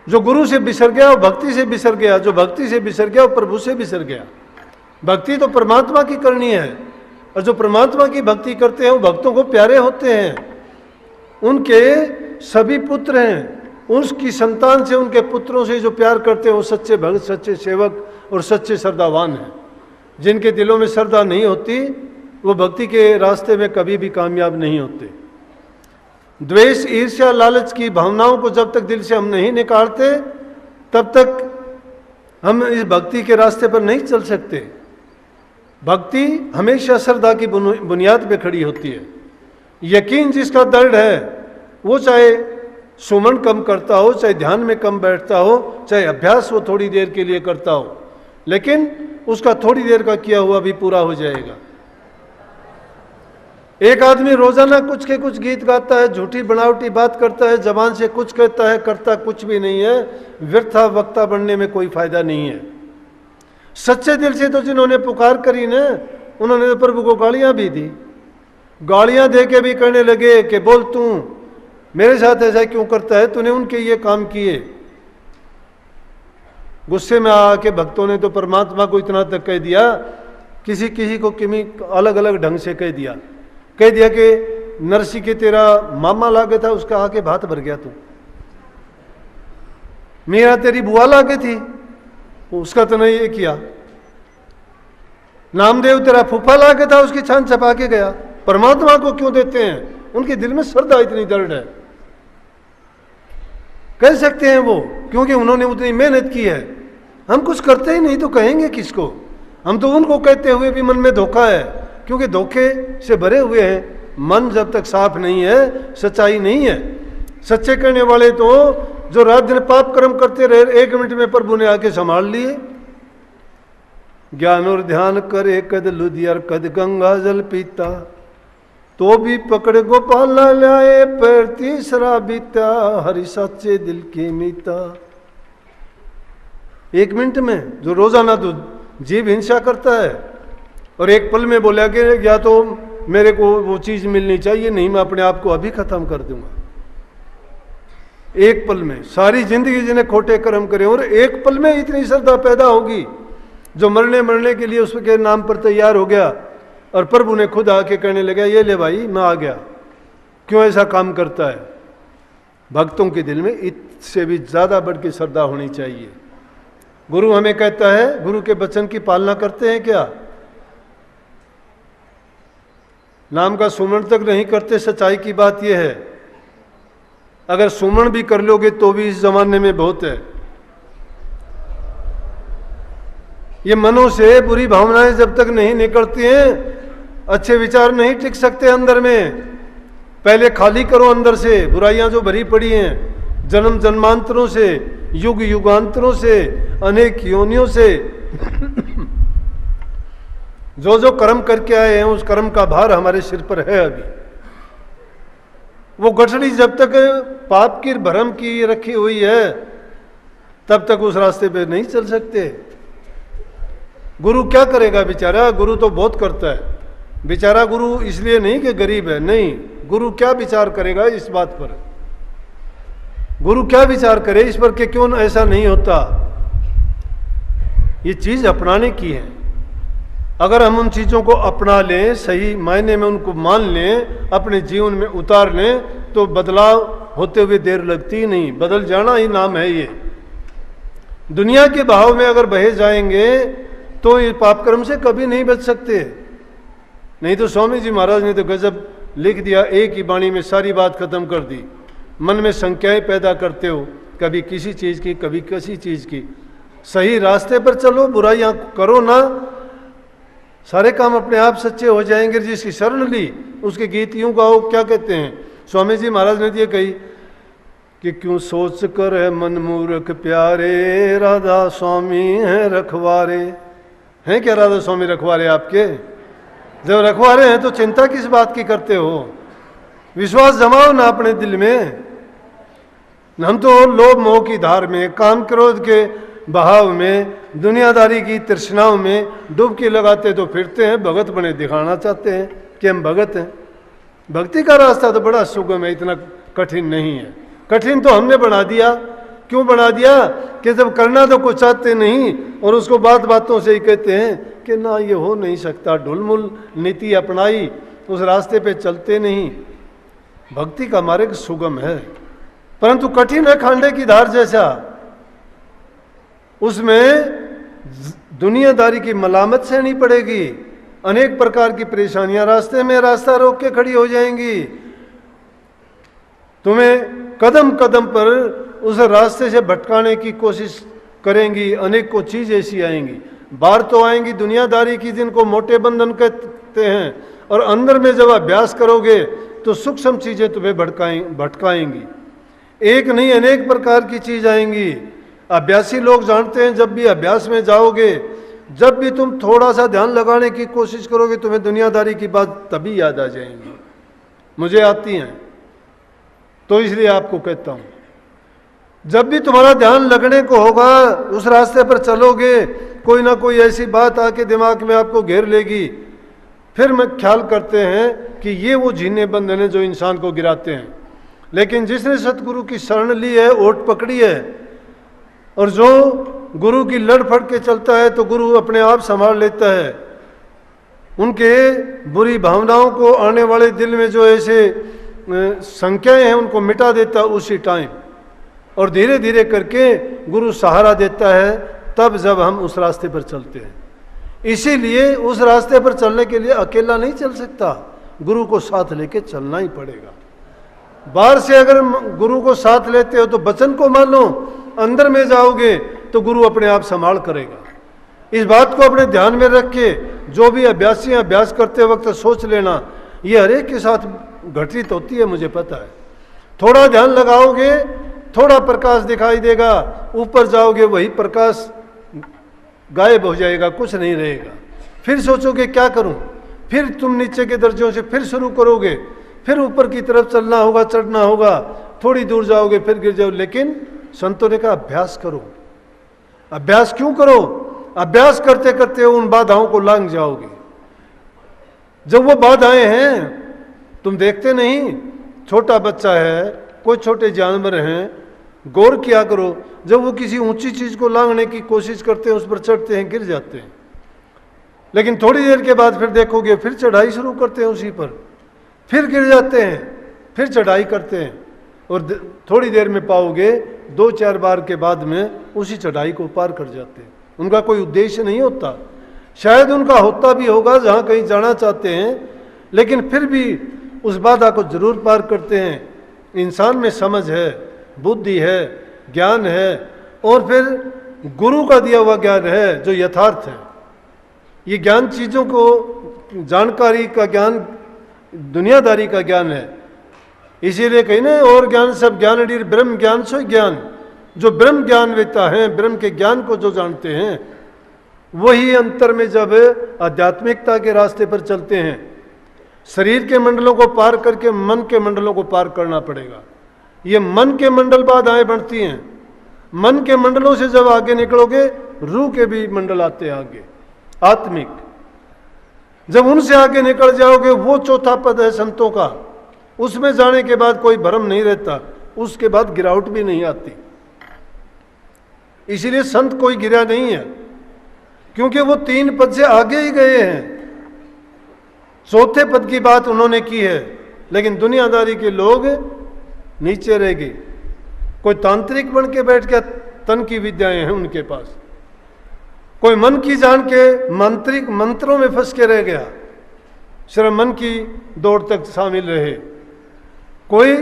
जो गुरु से बिसर गया वो भक्ति से बिसर गया, जो भक्ति से बिसर गया वो प्रभु से बिसर गया। भक्ति तो परमात्मा की करनी है, और जो परमात्मा की भक्ति करते हैं वो भक्तों को प्यारे होते हैं। उनके सभी पुत्र हैं, उसकी संतान से, उनके पुत्रों से जो प्यार करते हैं वो सच्चे भक्त, सच्चे सेवक और सच्चे श्रद्धावान हैं। जिनके दिलों में श्रद्धा नहीं होती वो भक्ति के रास्ते में कभी भी कामयाब नहीं होते। द्वेष, ईर्ष्या, लालच की भावनाओं को जब तक दिल से हम नहीं निकालते तब तक हम इस भक्ति के रास्ते पर नहीं चल सकते। भक्ति हमेशा श्रद्धा की बुनियाद पे खड़ी होती है। यकीन जिसका दृढ़ है वो चाहे सुमन कम करता हो, चाहे ध्यान में कम बैठता हो, चाहे अभ्यास वो थोड़ी देर के लिए करता हो, लेकिन उसका थोड़ी देर का किया हुआ भी पूरा हो जाएगा। एक आदमी रोजाना कुछ के कुछ गीत गाता है, झूठी बनावटी बात करता है, जबान से कुछ कहता है, करता कुछ भी नहीं है, व्यर्था वक्ता बनने में कोई फायदा नहीं है। सच्चे दिल से तो जिन्होंने पुकार करी ना, उन्होंने तो प्रभु को गालियां भी दी, गालियां दे के भी कहने लगे कि बोल तू मेरे साथ ऐसा क्यों करता है, तूने उनके ये काम किए। गुस्से में आके भक्तों ने तो परमात्मा को इतना तक कह दिया, किसी किसी को किमी अलग अलग ढंग से कह दिया कि नरसी के तेरा मामा लागे था, उसका आके भात भर गया तू। मीरा तेरी बुआ लागे थी, उसका तो नहीं ये किया। नामदेव तेरा फूफा लागे था, उसकी छान छपा के गया। परमात्मा को क्यों देते हैं? उनके दिल में श्रद्धा इतनी दृढ़ है। कह सकते हैं वो, क्योंकि उन्होंने उतनी मेहनत की है। हम कुछ करते ही नहीं तो कहेंगे किसको? हम तो उनको कहते हुए भी मन में धोखा है, क्योंकि धोखे से भरे हुए हैं। मन जब तक साफ नहीं है, सच्चाई नहीं है। सच्चे कहने वाले तो जो रात दिन पाप कर्म करते रहे, 1 मिनट में प्रभु ने आके संभाल लिए। ज्ञान और ध्यान करे कद लुधियर कद गंगा जल पीता, तो भी पकड़ गोपाल लाए पैर तीसरा बीता, हरि सच्चे दिल की मीता। 1 मिनट में जो रोजाना तो जीव हिंसा करता है और एक पल में बोला कि या तो मेरे को वो चीज मिलनी चाहिए, नहीं मैं अपने आप को अभी खत्म कर दूंगा। 1 पल में सारी जिंदगी जिन्हें खोटे कर्म करे, और 1 पल में इतनी श्रद्धा पैदा होगी जो मरने के लिए उसके नाम पर तैयार हो गया, और प्रभु ने खुद आके कहने लगा ये ले भाई मैं आ गया। क्यों ऐसा काम करता है? भक्तों के दिल में इससे भी ज्यादा बढ़ के श्रद्धा होनी चाहिए। गुरु हमें कहता है, गुरु के वचन की पालना करते हैं क्या? नाम का सुमरण तक नहीं करते। सच्चाई की बात यह है, अगर सुमरण भी कर लोगे तो भी इस जमाने में बहुत है। ये मनों से बुरी भावनाएं जब तक नहीं निकलती हैं, अच्छे विचार नहीं टिक सकते अंदर में। पहले खाली करो अंदर से बुराइयां जो भरी पड़ी हैं, जन्म जन्मांतरों से, युग युगांतरों से, अनेक योनियों से जो जो कर्म करके आए हैं, उस कर्म का भार हमारे सिर पर है। अभी वो गठड़ी जब तक पाप की भरम की रखी हुई है तब तक उस रास्ते पे नहीं चल सकते। गुरु क्या करेगा बेचारा? गुरु तो बहुत करता है बेचारा। गुरु इसलिए नहीं कि गरीब है, नहीं, गुरु क्या विचार करेगा इस बात पर? गुरु क्या विचार करे इस पर कि क्यों ऐसा नहीं होता? ये चीज अपनाने की है। अगर हम उन चीजों को अपना लें, सही मायने में उनको मान लें, अपने जीवन में उतार लें, तो बदलाव होते हुए देर लगती नहीं। बदल जाना ही नाम है ये। दुनिया के बहाव में अगर बहे जाएंगे तो ये पाप कर्म से कभी नहीं बच सकते। नहीं तो स्वामी जी महाराज ने तो गजब लिख दिया, एक ही वाणी में सारी बात खत्म कर दी। मन में संख्याएं पैदा करते हो, कभी किसी चीज की, कभी किसी चीज की। सही रास्ते पर चलो, बुराइयां करो ना, सारे काम अपने आप सच्चे हो जाएंगे। जिसकी शरण ली उसके गीत यूं गाओ, क्या कहते हैं स्वामी जी महाराज ने ये कही कि क्यों सोच कर है मन मूर्ख प्यारे, राधा स्वामी है रखवारे। हैं क्या राधा स्वामी रखवारे आपके? जब रखवारे हैं तो चिंता किस बात की करते हो? विश्वास जमाओ ना अपने दिल में। हम तो लोभ मोह की धार में, काम क्रोध के बहाव में, दुनियादारी की तृष्णाओं में डुबकी लगाते तो फिरते हैं, भगत बने दिखाना चाहते हैं कि हम भगत हैं। भक्ति का रास्ता तो बड़ा सुगम है, इतना कठिन नहीं है। कठिन तो हमने बना दिया क्यों बना दिया कि जब करना तो कुछ चाहते नहीं और उसको बात बातों से ही कहते हैं कि ना ये हो नहीं सकता, ढुलमुल नीति अपनाई, उस रास्ते पे चलते नहीं। भक्ति का मार्ग सुगम है परंतु कठिन है खांडे की धार जैसा। उसमें दुनियादारी की मलामत सहनी पड़ेगी, अनेक प्रकार की परेशानियां रास्ते में रास्ता रोक के खड़ी हो जाएंगी। तुम्हें कदम कदम पर उस रास्ते से भटकाने की कोशिश करेंगी, अनेक को चीज ऐसी आएंगी। बाहर तो आएंगी दुनियादारी की जिनको मोटे बंधन कहते हैं, और अंदर में जब अभ्यास करोगे तो सूक्ष्म चीजें तुम्हें भटकाएंगी। एक नहीं अनेक प्रकार की चीज आएंगी। अभ्यासी लोग जानते हैं जब भी अभ्यास में जाओगे, जब भी तुम थोड़ा सा ध्यान लगाने की कोशिश करोगे तुम्हें दुनियादारी की बात तभी याद आ जाएंगी। मुझे आती हैं तो इसलिए आपको कहता हूं, जब भी तुम्हारा ध्यान लगने को होगा उस रास्ते पर चलोगे, कोई ना कोई ऐसी बात आके दिमाग में आपको घेर लेगी। फिर मैं ख्याल करते हैं कि ये वो झीने बंधन है जो इंसान को गिराते हैं। लेकिन जिसने सतगुरु की शरण ली है, ओट पकड़ी है, और जो गुरु की लड़ फड़ के चलता है तो गुरु अपने आप संभाल लेता है। उनके बुरी भावनाओं को आने वाले दिल में जो ऐसे संख्याएं हैं उनको मिटा देता है उसी टाइम, और धीरे धीरे करके गुरु सहारा देता है तब जब हम उस रास्ते पर चलते हैं। इसीलिए उस रास्ते पर चलने के लिए अकेला नहीं चल सकता, गुरु को साथ लेके चलना ही पड़ेगा। बाहर से अगर गुरु को साथ लेते हो तो वचन को मानो, अंदर में जाओगे तो गुरु अपने आप संभाल करेगा। इस बात को अपने ध्यान में रख के जो भी अभ्यासी अभ्यास करते वक्त सोच लेना, ये हर एक के साथ घटित होती है, मुझे पता है। थोड़ा ध्यान लगाओगे थोड़ा प्रकाश दिखाई देगा, ऊपर जाओगे वही प्रकाश गायब हो जाएगा, कुछ नहीं रहेगा। फिर सोचोगे क्या करूं, फिर तुम नीचे के दर्जों से फिर शुरू करोगे, फिर ऊपर की तरफ चलना होगा, चढ़ना होगा, थोड़ी दूर जाओगे फिर गिर जाओ। लेकिन संतों ने कहा अभ्यास करो। अभ्यास क्यों करो? अभ्यास करते करते उन बाधाओं को लांघ जाओगे। जब वो बाधाएं हैं तुम देखते नहीं, छोटा बच्चा है, कोई छोटे जानवर हैं, गौर किया करो, जब वो किसी ऊंची चीज को लांघने की कोशिश करते हैं, उस पर चढ़ते हैं, गिर जाते हैं। लेकिन थोड़ी देर के बाद फिर देखोगे फिर चढ़ाई शुरू करते हैं उसी पर, फिर गिर जाते हैं, फिर चढ़ाई करते हैं, और थोड़ी देर में पाओगे 2-4 बार के बाद में उसी चढ़ाई को पार कर जाते हैं। उनका कोई उद्देश्य नहीं होता, शायद उनका होता भी होगा जहाँ कहीं जाना चाहते हैं, लेकिन फिर भी उस बाधा को जरूर पार करते हैं। इंसान में समझ है, बुद्धि है, ज्ञान है, और फिर गुरु का दिया हुआ ज्ञान है जो यथार्थ है। ये ज्ञान चीज़ों को, जानकारी का ज्ञान दुनियादारी का ज्ञान है। इसीलिए कहीं ना, और ज्ञान सब ज्ञान ब्रह्म ज्ञान सो ज्ञान। जो ब्रह्म ज्ञान वेता है, ब्रह्म के ज्ञान को जो जानते हैं, वही अंतर में जब आध्यात्मिकता के रास्ते पर चलते हैं, शरीर के मंडलों को पार करके मन के मंडलों को पार करना पड़ेगा। ये मन के मंडल बाधाएं बढ़ती हैं। मन के मंडलों से जब आगे निकलोगे, रूह के भी मंडल आते हैं आगे, आत्मिक। जब उनसे आगे निकल जाओगे, वो चौथा पद है संतों का, उसमें जाने के बाद कोई भ्रम नहीं रहता, उसके बाद गिरावट भी नहीं आती। इसीलिए संत कोई गिरा नहीं है, क्योंकि वो 3 पद से आगे ही गए हैं। चौथे पद की बात उन्होंने की है, लेकिन दुनियादारी के लोग नीचे रह गए। कोई तांत्रिक बन के बैठ गया, तन की विद्याएं हैं उनके पास। कोई मन की जान के मंत्रिक मंत्रों में फंस के रह गया, सिर्फ मन की दौड़ तक शामिल रहे। कोई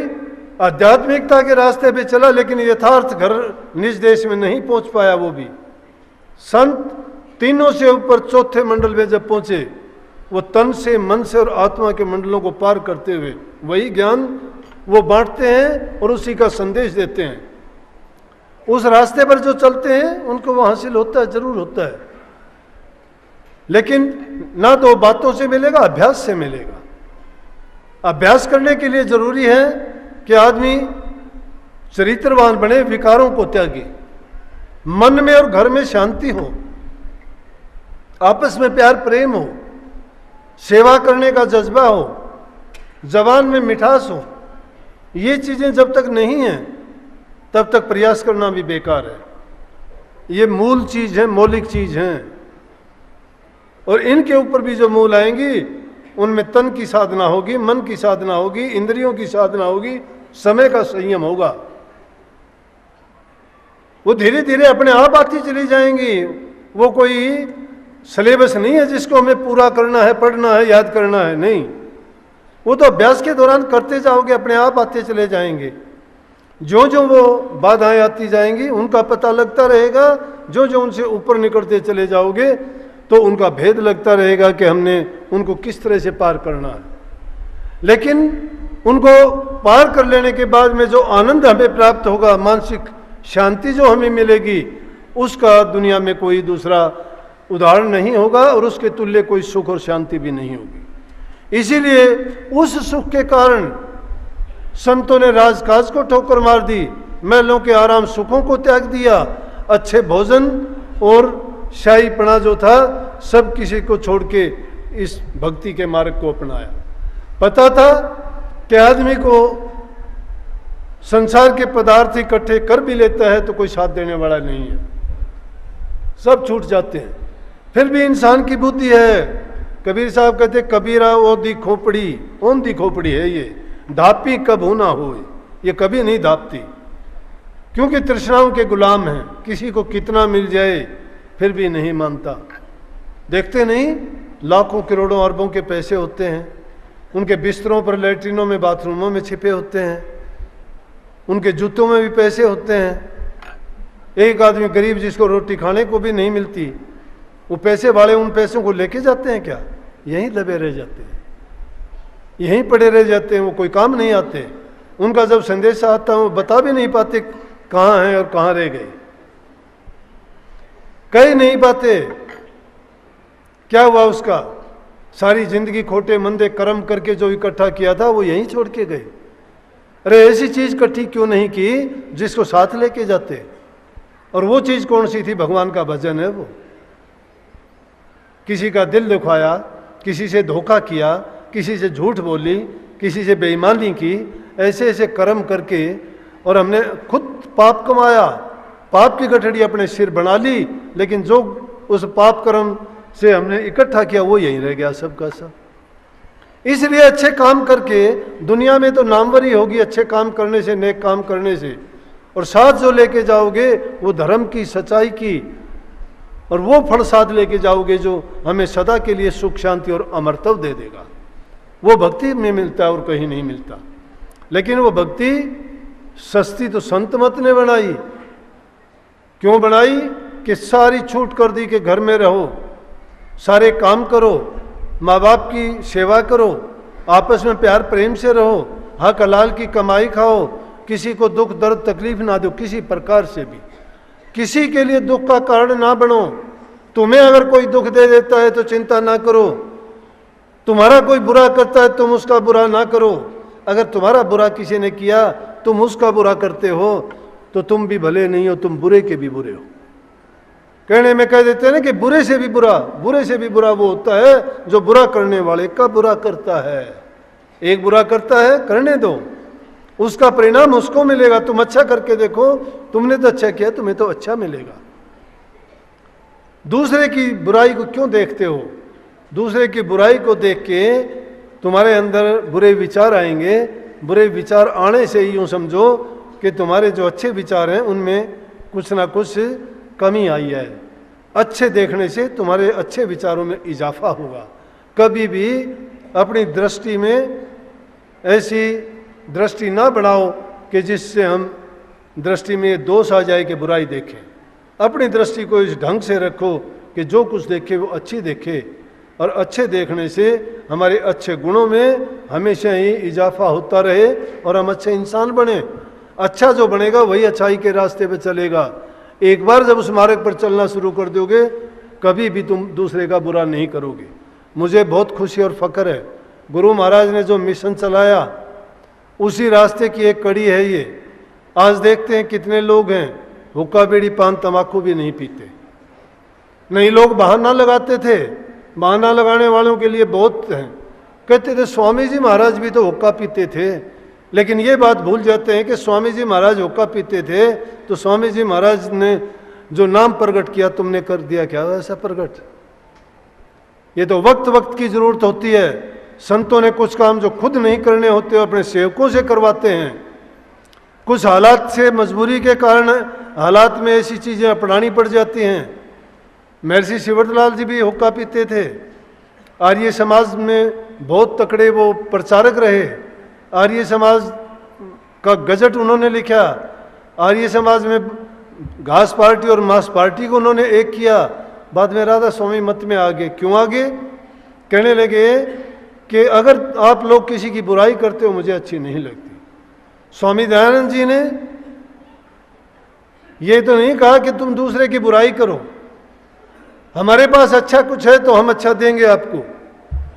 आध्यात्मिकता के रास्ते पे चला, लेकिन यथार्थ घर निज देश में नहीं पहुंच पाया। वो भी संत तीनों से ऊपर चौथे मंडल में जब पहुंचे, वो तन से, मन से और आत्मा के मंडलों को पार करते हुए वही ज्ञान वो बांटते हैं और उसी का संदेश देते हैं। उस रास्ते पर जो चलते हैं उनको वो हासिल होता है, जरूर होता है, लेकिन ना तो बातों से मिलेगा, अभ्यास से मिलेगा। अभ्यास करने के लिए जरूरी है कि आदमी चरित्रवान बने, विकारों को त्यागे, मन में और घर में शांति हो, आपस में प्यार प्रेम हो, सेवा करने का जज्बा हो, जबान में मिठास हो। ये चीजें जब तक नहीं है तब तक प्रयास करना भी बेकार है। ये मूल चीज है, मौलिक चीज है। और इनके ऊपर भी जो मूल आएंगी, उनमें तन की साधना होगी, मन की साधना होगी, इंद्रियों की साधना होगी, समय का संयम होगा। वो धीरे धीरे अपने आप आती चली जाएंगी। वो कोई सिलेबस नहीं है जिसको हमें पूरा करना है, पढ़ना है, याद करना है, नहीं। वो तो अभ्यास के दौरान करते जाओगे, अपने आप आते चले जाएंगे। जो जो वो बाधाएं आती जाएंगी उनका पता लगता रहेगा। जो जो उनसे ऊपर निकलते चले जाओगे तो उनका भेद लगता रहेगा कि हमने उनको किस तरह से पार करना है। लेकिन उनको पार कर लेने के बाद में जो आनंद हमें प्राप्त होगा, मानसिक शांति जो हमें मिलेगी, उसका दुनिया में कोई दूसरा उदाहरण नहीं होगा और उसके तुल्य कोई सुख और शांति भी नहीं होगी। इसीलिए उस सुख के कारण संतों ने राजकाज को ठोकर मार दी, महलों के आराम सुखों को त्याग दिया, अच्छे भोजन और शाहीपना जो था सब किसी को छोड़ के इस भक्ति के मार्ग को अपनाया। पता था कि आदमी को संसार के पदार्थ इकट्ठे कर भी लेता है तो कोई साथ देने वाला नहीं है, सब छूट जाते हैं। फिर भी इंसान की बुद्धि है। कबीर साहब कहते, कबीरा ओंधी खोपड़ी, ओंधी खोपड़ी है ये, धापी कब हो ना हो, ये कभी नहीं धापती, क्योंकि तृष्णाओं के गुलाम हैं। किसी को कितना मिल जाए फिर भी नहीं मानता। देखते नहीं, लाखों करोड़ों अरबों के पैसे होते हैं, उनके बिस्तरों पर, लैट्रिनों में, बाथरूमों में छिपे होते हैं, उनके जूतों में भी पैसे होते हैं। एक आदमी गरीब जिसको रोटी खाने को भी नहीं मिलती, वो पैसे वाले उन पैसों को लेके जाते हैं क्या? यहीं दबे रह जाते हैं, यहीं पड़े रह जाते हैं, वो कोई काम नहीं आते। उनका जब संदेश आता है वो बता भी नहीं पाते कहाँ हैं और कहाँ रह गए, कहीं नहीं पाते। क्या हुआ उसका? सारी जिंदगी खोटे मंदे कर्म करके जो इकट्ठा किया था वो यहीं छोड़ के गए। अरे ऐसी चीज इकट्ठी क्यों नहीं की जिसको साथ लेके जाते? और वो चीज कौन सी थी? भगवान का भजन है। वो किसी का दिल दुखाया, किसी से धोखा किया, किसी से झूठ बोली, किसी से बेईमानी की, ऐसे ऐसे कर्म करके, और हमने खुद पाप कमाया, पाप की गठड़ी अपने सिर बना ली, लेकिन जो उस पाप कर्म से हमने इकट्ठा किया वो यहीं रह गया सबका सब। इसलिए अच्छे काम करके दुनिया में तो नामवरी होगी, अच्छे काम करने से, नेक काम करने से, और साथ जो लेके जाओगे वो धर्म की, सच्चाई की, और वो फल साथ लेके जाओगे जो हमें सदा के लिए सुख, शांति और अमरत्व दे देगा। वो भक्ति में मिलता है और कहीं नहीं मिलता। लेकिन वो भक्ति सस्ती तो संत मत ने बनाई। क्यों बनाई? कि सारी छूट कर दी कि घर में रहो, सारे काम करो, माँ बाप की सेवा करो, आपस में प्यार प्रेम से रहो, हक हलाल की कमाई खाओ, किसी को दुख दर्द तकलीफ ना दो किसी प्रकार से भी, किसी के लिए दुख का कारण ना बनो। तुम्हें अगर कोई दुख दे देता है तो चिंता ना करो, तुम्हारा कोई बुरा करता है तुम उसका बुरा ना करो। अगर तुम्हारा बुरा किसी ने किया, तुम उसका बुरा करते हो, तो तुम भी भले नहीं हो, तुम बुरे के भी बुरे हो। कहने में कह देते हैं ना कि बुरे से भी बुरा वो होता है जो बुरा करने वाले का बुरा करता है। एक बुरा करता है, करने दो, उसका परिणाम उसको मिलेगा। तुम अच्छा करके देखो, तुमने तो अच्छा किया, तुम्हें तो अच्छा मिलेगा। दूसरे की बुराई को क्यों देखते हो? दूसरे की बुराई को देख के तुम्हारे अंदर बुरे विचार आएंगे। बुरे विचार आने से ही यूँ समझो कि तुम्हारे जो अच्छे विचार हैं उनमें कुछ ना कुछ कमी आई है। अच्छे देखने से तुम्हारे अच्छे विचारों में इजाफा होगा। कभी भी अपनी दृष्टि में ऐसी दृष्टि ना बनाओ कि जिससे हम दृष्टि में दोष आ जाए कि बुराई देखें। अपनी दृष्टि को इस ढंग से रखो कि जो कुछ देखे वो अच्छी देखे, और अच्छे देखने से हमारे अच्छे गुणों में हमेशा ही इजाफा होता रहे और हम अच्छे इंसान बने। अच्छा जो बनेगा वही अच्छाई के रास्ते पे चलेगा। एक बार जब उस मार्ग पर चलना शुरू कर दोगे, कभी भी तुम दूसरे का बुरा नहीं करोगे। मुझे बहुत खुशी और फख्र है, गुरु महाराज ने जो मिशन चलाया उसी रास्ते की एक कड़ी है ये। आज देखते हैं कितने लोग हैं हुक्का बीड़ी पान तंबाकू भी नहीं पीते। नहीं, लोग बहाना लगाते थे, बहाना लगाने वालों के लिए बहुत हैं। कहते थे स्वामी जी महाराज भी तो हुक्का पीते थे, लेकिन ये बात भूल जाते हैं कि स्वामी जी महाराज हुक्का पीते थे, तो स्वामी जी महाराज ने जो नाम प्रकट किया तुमने कर दिया क्या वैसा प्रकट? ये तो वक्त वक्त की जरूरत होती है। संतों ने कुछ काम जो खुद नहीं करने होते अपने सेवकों से करवाते हैं। कुछ हालात से, मजबूरी के कारण हालात में ऐसी चीजें अपनानी पड़ जाती हैं। महर्षि शिवरतलाल जी भी हुक्का पीते थे। आर्य समाज में बहुत तकड़े वो प्रचारक रहे। आर्य समाज का गजट उन्होंने लिखा। आर्य समाज में घास पार्टी और मांस पार्टी को उन्होंने एक किया। बाद में राधा स्वामी मत में आ गए। क्यों आ गए? कहने लगे कि अगर आप लोग किसी की बुराई करते हो मुझे अच्छी नहीं लगती। स्वामी दयानंद जी ने ये तो नहीं कहा कि तुम दूसरे की बुराई करो, हमारे पास अच्छा कुछ है तो हम अच्छा देंगे आपको,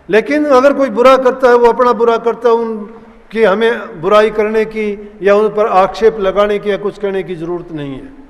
लेकिन अगर कोई बुरा करता है वो अपना बुरा करता है, उनकी हमें बुराई करने की या उन पर आक्षेप लगाने की या कुछ करने की जरूरत नहीं है।